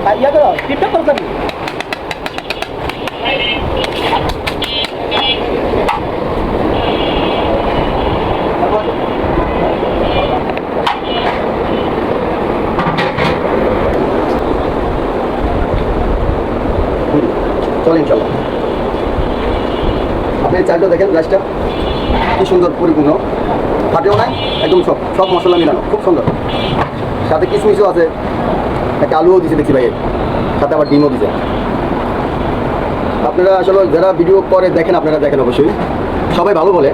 भैया तो tip top कर চলেন চলো আপনি চালটা দেখেন গ্লাসটা কি সুন্দর পরিপূর্ণ ফাটেও নাই একদম সব সব মশলা মিলানো খুব সুন্দর সাথে কিশমিশও আছে একটা আলুও দিছে দেখছি ভাই সাথে আবার ডিমও দিছে আপনারা আসলে যারা ভিডিও করে দেখেন আপনারা দেখেন অবশ্যই সবাই ভালো বলে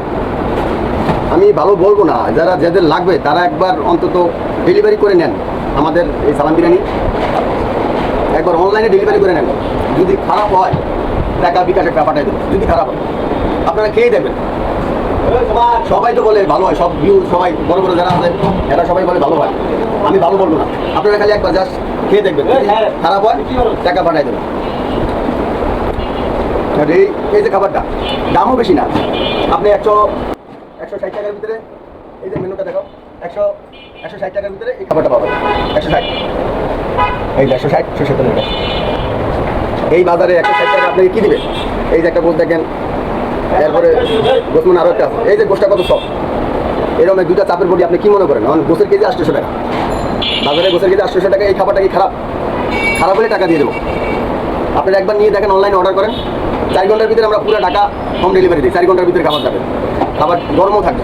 আমি ভালো বলবো না যারা যাদের লাগবে তারা একবার অন্তত ডেলিভারি করে নেন আমাদের এই সালাম বিরিয়ানি একবার অনলাইনে ডেলিভারি করে নেন যদি খারাপ হয় টাকা বিকাশে টাকা পাঠাই দেবেন যদি খারাপ হয় আপনারা খেয়ে দেখবেন সবাই তো বলে ভালো হয় সব ভিউ সবাই বড় বড় যারা আছে এরা সবাই বলে ভালো হয় আমি ভালো বলবো না আপনারা খালি একবার জাস্ট খেয়ে দেখবেন খারাপ হয় টাকা পাঠাই দেবেন এই যে খাবারটা দামও বেশি না আপনি 160 টাকার ভিতরে এই যে মেনুটা দেখো 160 টাকার ভিতরে এই খাবারটা পাবেন 160 এই 160 এই বাজারে 160 টাকা আপনাকে কি দিবে এই যে একটা গোস দেখেন এরপরে গোস মানে আরও একটা আছে এই যে গোসটা কত সব এরকম দুটা চাপের বডি আপনি কি মনে করেন গোসের কেজি 800 টাকা বাজারে গোসের কেজি 800 টাকা এই খাবারটা কি খারাপ হলে টাকা দিয়ে দেবো আপনারা একবার নিয়ে দেখেন অনলাইনে অর্ডার করেন 4 ঘন্টার ভিতরে আমরা পুরো ঢাকা হোম ডেলিভারি দিই 4 ঘন্টার ভিতরে খাবার যাবে খাবার গরমও থাকবে